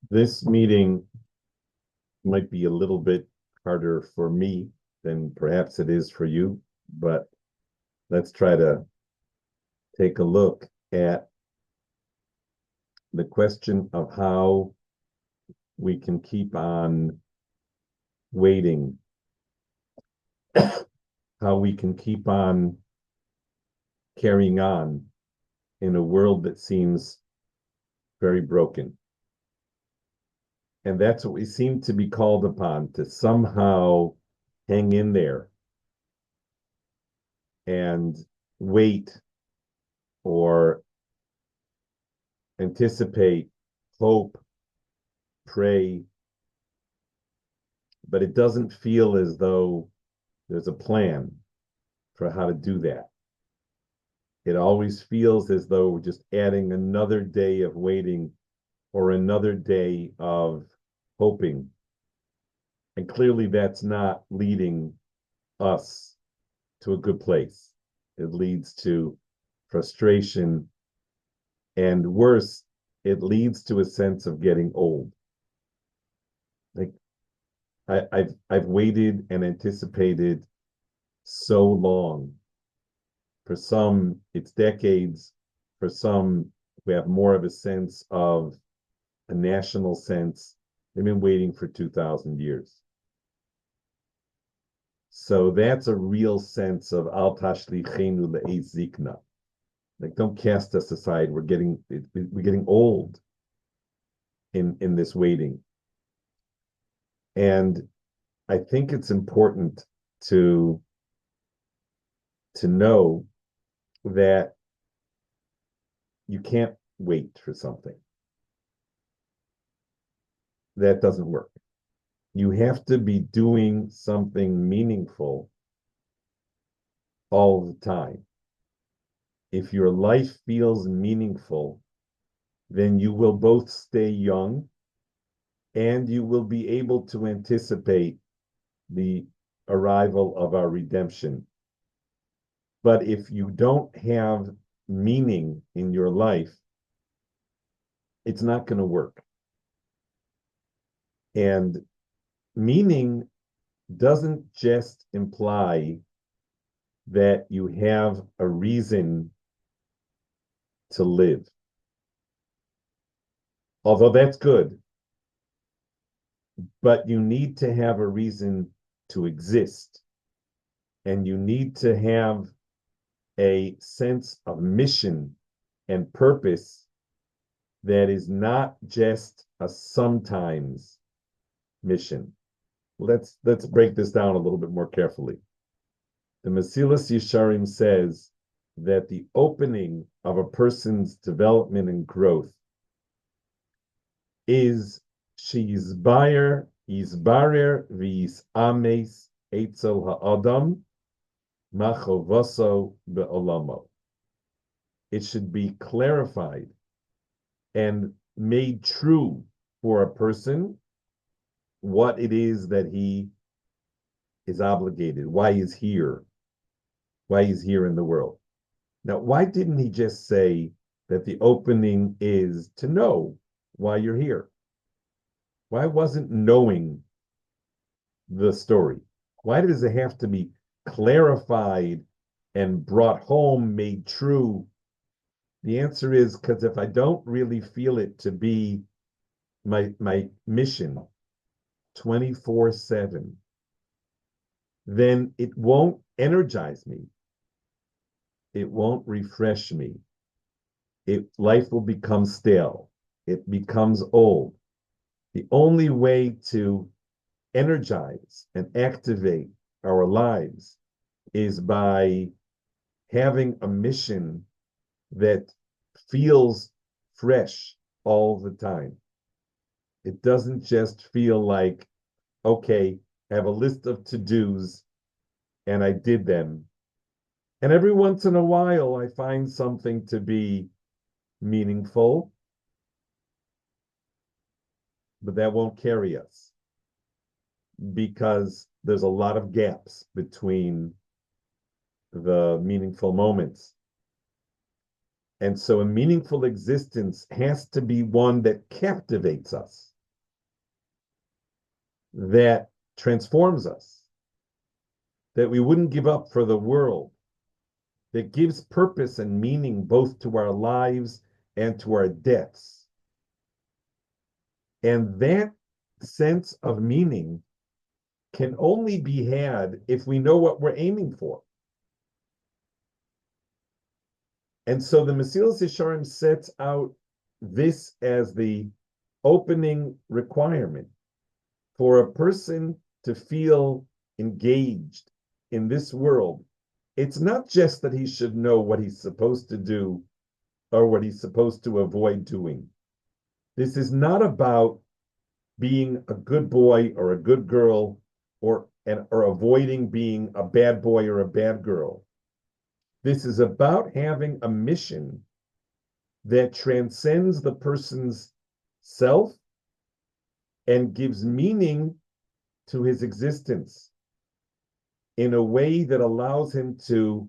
This meeting might be a little bit harder for me than perhaps it is for you, but let's try to take a look at the question of how we can keep on waiting, how we can keep on carrying on in a world that seems very broken. And that's what we seem to be called upon to somehow hang in there and wait or anticipate, hope, pray, but it doesn't feel as though there's a plan for how to do that. It always feels as though we're just adding another day of waiting or another day of hoping. And clearly, that's not leading us to a good place. It leads to frustration, and worse, it leads to a sense of getting old. Like I've waited and anticipated so long. For some, it's decades. For some, we have more of a sense of a national sense. They've been waiting for 2,000 years. So that's a real sense of al tashlichenu le'ez zikna. Like, don't cast us aside. We're getting old in this waiting. And I think it's important to know that you can't wait for something. That doesn't work. You have to be doing something meaningful all the time. If your life feels meaningful, then you will both stay young and you will be able to anticipate the arrival of our redemption. But if you don't have meaning in your life, it's not going to work. And meaning doesn't just imply that you have a reason to live, although that's good, but you need to have a reason to exist. And you need to have a sense of mission and purpose that is not just a sometimes mission. Let's break this down a little bit more carefully. The Mesilas Yesharim says that the opening of a person's development and growth is sheyizbarer v'yisames etzel ha'adam machovaso be'olamo. It should be clarified and made true for a person what it is that he is obligated, why he's here in the world. Now, why didn't he just say that the opening is to know why you're here? Why wasn't knowing the story? Why does it have to be clarified and brought home, made true? The answer is because if I don't really feel it to be my mission 24/7, then it won't energize me. It won't refresh me. Life will become stale. It becomes old. The only way to energize and activate our lives is by having a mission that feels fresh all the time. It doesn't just feel like, okay, I have a list of to-dos and I did them. And every once in a while, I find something to be meaningful, but that won't carry us because there's a lot of gaps between the meaningful moments. And so a meaningful existence has to be one that captivates us. that transforms us, that we wouldn't give up for the world, that gives purpose and meaning both to our lives and to our deaths. And that sense of meaning can only be had if we know what we're aiming for. And so the Mesilas Yesharim sets out this as the opening requirement for a person to feel engaged in this world. It's not just that he should know what he's supposed to do or what he's supposed to avoid doing. This is not about being a good boy or a good girl or avoiding being a bad boy or a bad girl. This is about having a mission that transcends the person's self and gives meaning to his existence in a way that allows him to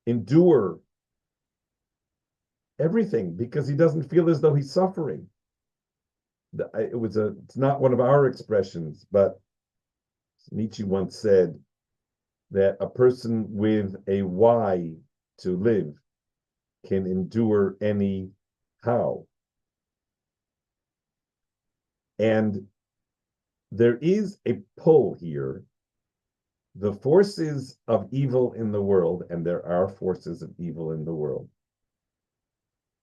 endure everything because he doesn't feel as though he's suffering. It's not one of our expressions, but Nietzsche once said that a person with a why to live can endure any how. And there is a pull here. The forces of evil in the world, and there are forces of evil in the world,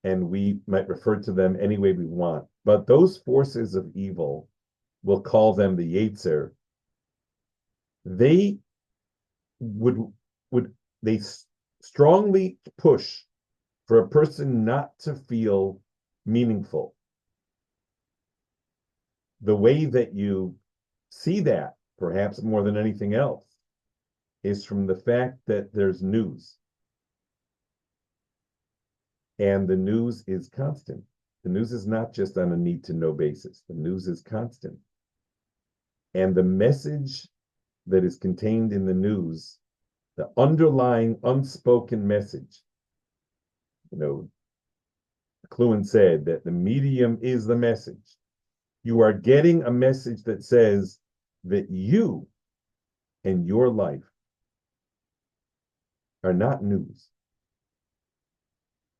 and we might refer to them any way we want, but those forces of evil, we'll call them the Yetzer, they would they strongly push for a person not to feel meaningful. The way that you see that, perhaps more than anything else, is from the fact that there's news. And the news is constant. The news is not just on a need-to-know basis. The news is constant. And the message that is contained in the news, the underlying unspoken message, Kluin said that the medium is the message. You are getting a message that says that you and your life are not news.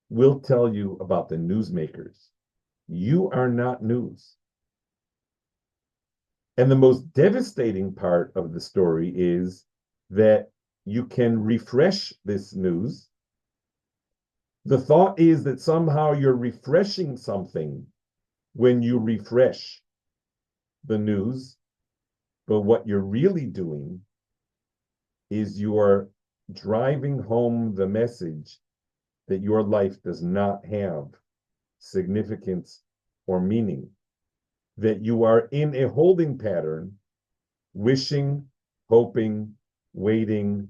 We'll tell you about the newsmakers. You are not news. And the most devastating part of the story is that you can refresh this news. The thought is that somehow you're refreshing something when you refresh the news, but what you're really doing is you're driving home the message that your life does not have significance or meaning, that you are in a holding pattern, wishing, hoping, waiting,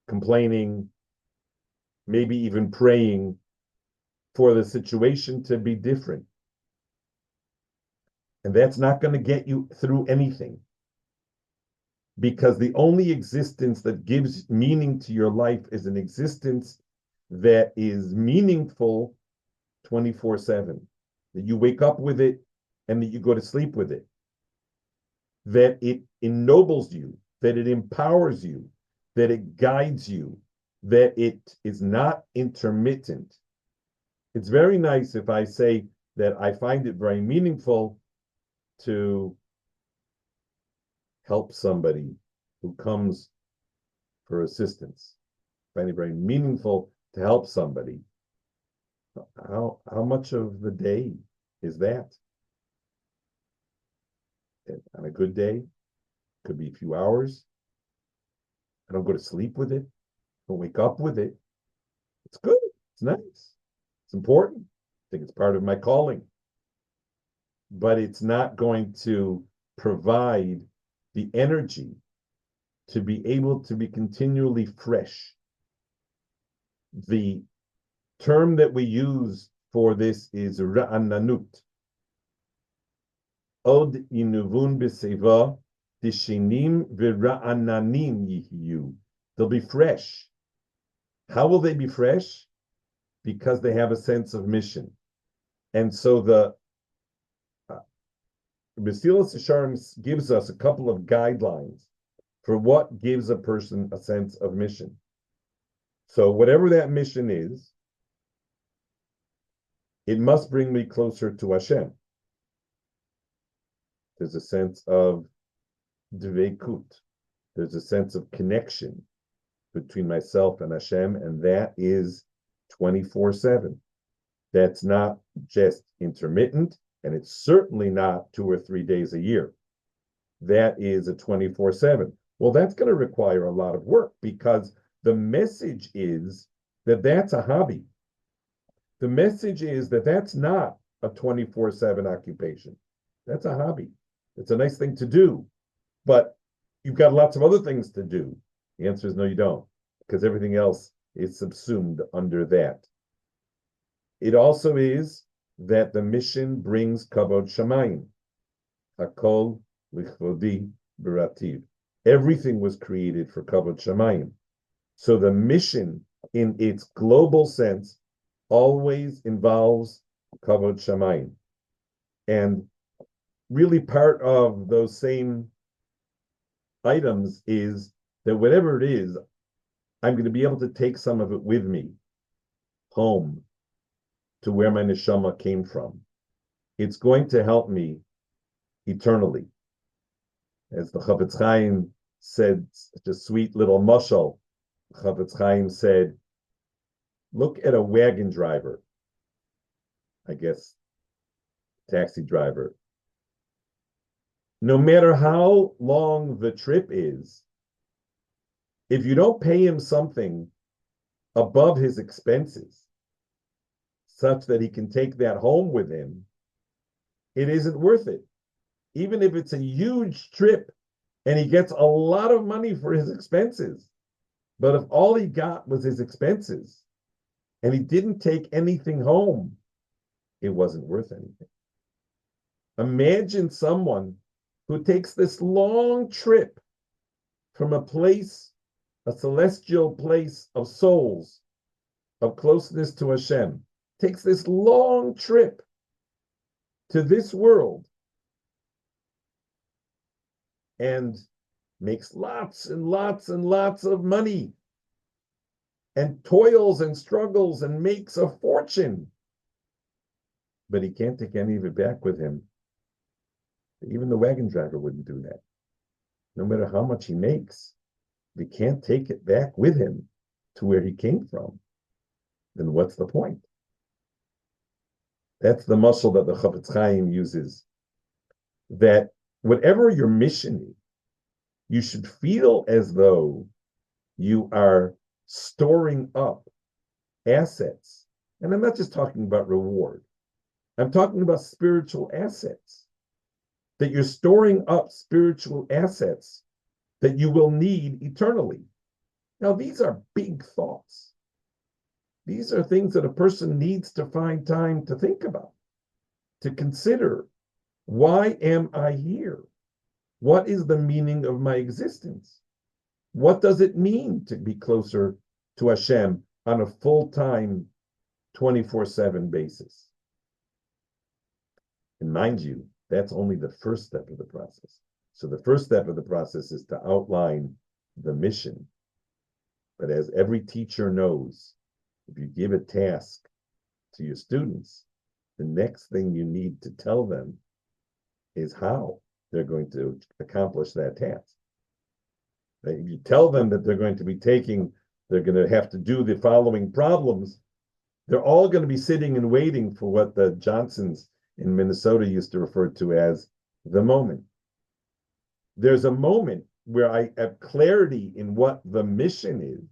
complaining, maybe even praying for the situation to be different. And that's not going to get you through anything, because the only existence that gives meaning to your life is an existence that is meaningful 24/7, that you wake up with it and that you go to sleep with it, that it ennobles you, that it empowers you, that it guides you, that it is not intermittent. It's very nice if I say that I find it very meaningful to help somebody who comes for assistance. I find it very meaningful to help somebody. How much of the day is that? On a good day, could be a few hours. I don't go to sleep with it. I don't wake up with it. It's good. It's nice. It's important. I think it's part of my calling. But it's not going to provide the energy to be able to be continually fresh. The term that we use for this is ra'ananut. Od inuvun b'seva dishinim v'ra'ananim yihiyu. They'll be fresh. How will they be fresh? Because they have a sense of mission. And so Mesilas Yesharim gives us a couple of guidelines for what gives a person a sense of mission. So whatever that mission is, it must bring me closer to Hashem. There's a sense of dveikut. There's a sense of connection between myself and Hashem, and that is 24/7. That's not just intermittent, and it's certainly not 2 or 3 days a year. That is a 24/7. Well, that's going to require a lot of work, because the message is that that's a hobby. The message is that that's not a 24/7 occupation. That's a hobby. It's a nice thing to do, but you've got lots of other things to do. The answer is no, you don't, because everything else is subsumed under that. It also is that the mission brings kavod shamayim. Hakol lichvodi berativ. Everything was created for kavod shamayim. So the mission, in its global sense, always involves kavod shamayim. And really part of those same items is that whatever it is, I'm going to be able to take some of it with me home to where my neshama came from. It's going to help me eternally. As the Chafetz Chaim said, such a sweet little mashal, Chafetz Chaim said, look at a wagon driver, I guess, taxi driver. No matter how long the trip is, if you don't pay him something above his expenses, such that he can take that home with him, it isn't worth it. Even if it's a huge trip and he gets a lot of money for his expenses, but if all he got was his expenses and he didn't take anything home, it wasn't worth anything. Imagine someone who takes this long trip from a place, a celestial place of souls, of closeness to Hashem, takes this long trip to this world and makes lots and lots and lots of money and toils and struggles and makes a fortune, but he can't take any of it back with him. Even the wagon driver wouldn't do that. No matter how much he makes, if he can't take it back with him to where he came from, then what's the point? That's the muscle that the Chafetz Chaim uses, that whatever your mission is, you should feel as though you are storing up assets. And I'm not just talking about reward. I'm talking about spiritual assets, that you're storing up spiritual assets that you will need eternally. Now, these are big thoughts. These are things that a person needs to find time to think about, to consider. Why am I here? What is the meaning of my existence? What does it mean to be closer to Hashem on a full-time, 24/7 basis? And mind you, that's only the first step of the process. So the first step of the process is to outline the mission. But as every teacher knows, if you give a task to your students, the next thing you need to tell them is how they're going to accomplish that task. If you tell them that they're going to have to do the following problems, they're all going to be sitting and waiting for what the Johnsons in Minnesota used to refer to as the moment. There's a moment where I have clarity in what the mission is,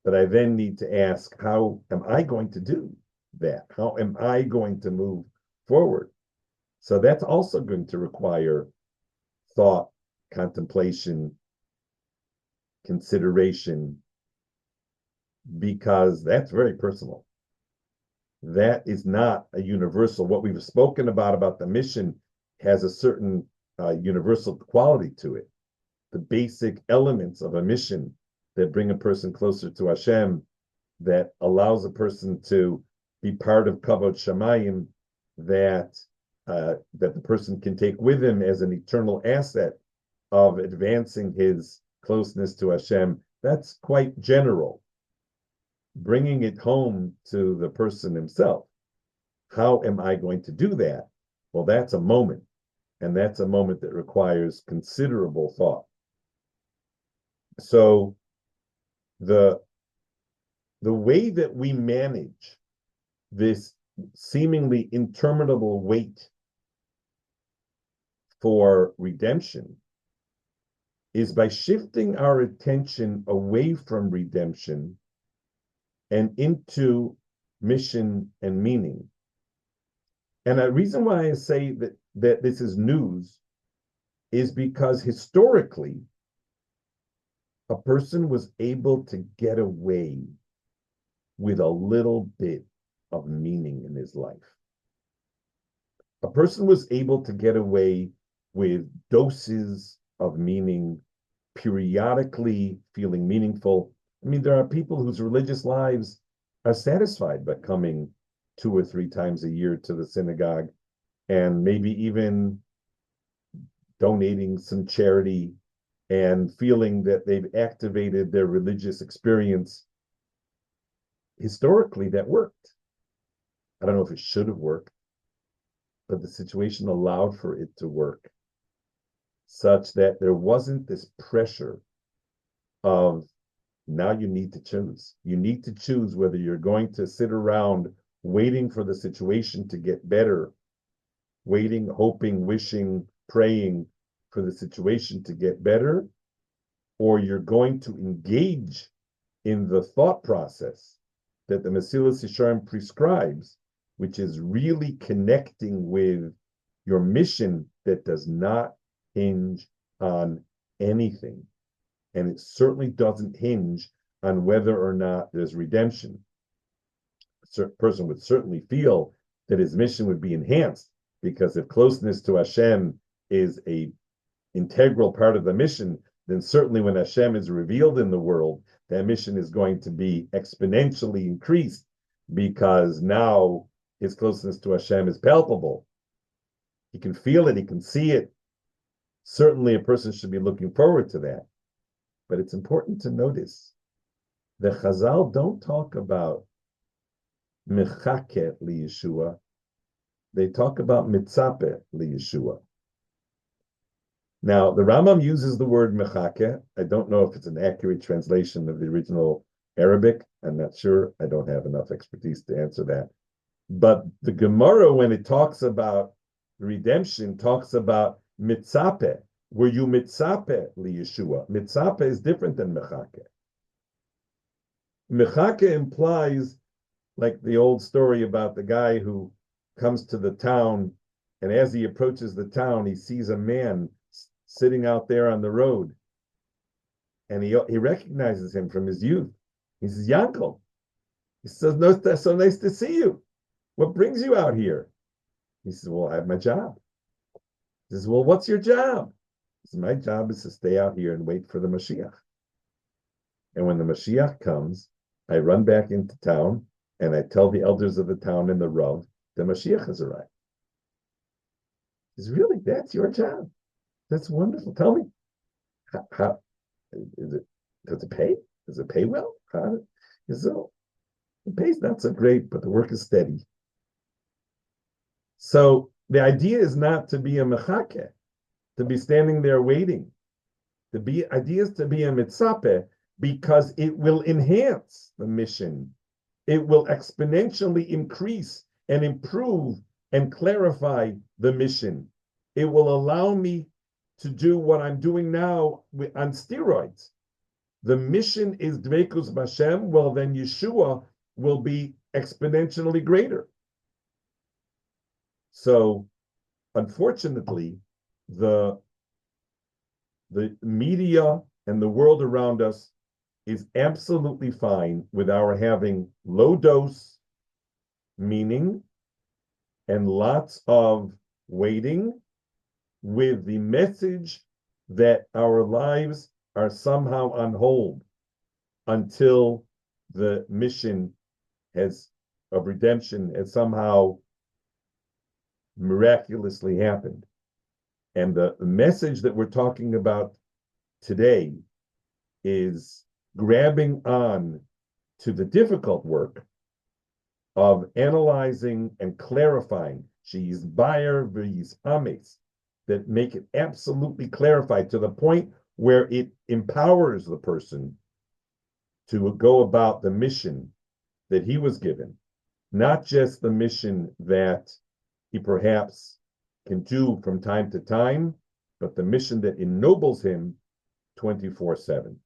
but I then need to ask, how am I going to do that? How am I going to move forward? So that's also going to require thought, contemplation, consideration, because that's very personal. That is not a universal. What we've spoken about the mission has a certain universal quality to it. The basic elements of a mission that bring a person closer to Hashem, that allows a person to be part of Kavod Shamayim, that that the person can take with him as an eternal asset of advancing his closeness to Hashem, that's quite general. Bringing it home to the person himself, how am I going to do that? Well, that's a moment, and that's a moment that requires considerable thought. So the way that we manage this seemingly interminable wait for redemption is by shifting our attention away from redemption and into mission and meaning. And the reason why I say that this is news is because historically, a person was able to get away with a little bit of meaning in his life. A person was able to get away with doses of meaning, periodically feeling meaningful. I mean, there are people whose religious lives are satisfied by coming 2 or 3 times a year to the synagogue and maybe even donating some charity and feeling that they've activated their religious experience. Historically, that worked. I don't know if it should have worked, but the situation allowed for it to work such that there wasn't this pressure of now you need to choose. You need to choose whether you're going to sit around waiting for the situation to get better, waiting, hoping, wishing, praying for the situation to get better, or you're going to engage in the thought process that the Mesilas Yesharim prescribes, which is really connecting with your mission that does not hinge on anything. And it certainly doesn't hinge on whether or not there's redemption. A person would certainly feel that his mission would be enhanced, because if closeness to Hashem is a integral part of the mission, then certainly when Hashem is revealed in the world, that mission is going to be exponentially increased, because now his closeness to Hashem is palpable. He can feel it, he can see it. Certainly a person should be looking forward to that. But it's important to notice the Chazal don't talk about mechake li Yeshua. They talk about mitzape li Yeshua. Now, the Rambam uses the word mechake. I don't know if it's an accurate translation of the original Arabic. I'm not sure. I don't have enough expertise to answer that. But the Gemara, when it talks about redemption, talks about mitzape. Were you mitzape li Yeshua? Mitzape is different than mechake. Mechake implies, like the old story about the guy who comes to the town, and as he approaches the town, he sees a man sitting out there on the road, and he recognizes him from his youth. He says, Yankel. He says, no, it's so nice to see you. What brings you out here? He says, well, I have my job. He says, well, what's your job? He says, my job is to stay out here and wait for the Mashiach. And when the Mashiach comes, I run back into town and I tell the elders of the town and the Rav, the Mashiach has arrived. He says, really? That's your job? That's wonderful. Tell me, how is it? Does it pay? Does it pay well? So it pays not so great, but the work is steady. So the idea is not to be a mechake, to be standing there waiting. The idea is to be a mitzape, because it will enhance the mission. It will exponentially increase and improve and clarify the mission. It will allow me to do what I'm doing now on steroids. The mission is Dveikus B'Hashem, well then Yeshua will be exponentially greater. So, unfortunately, the media and the world around us is absolutely fine with our having low dose meaning and lots of waiting, with the message that our lives are somehow on hold until the mission of redemption has somehow miraculously happened. And the message that we're talking about today is grabbing on to the difficult work of analyzing and clarifying she's buyer v's ames, that make it absolutely clarified to the point where it empowers the person to go about the mission that he was given, not just the mission that he perhaps can do from time to time, but the mission that ennobles him 24/7.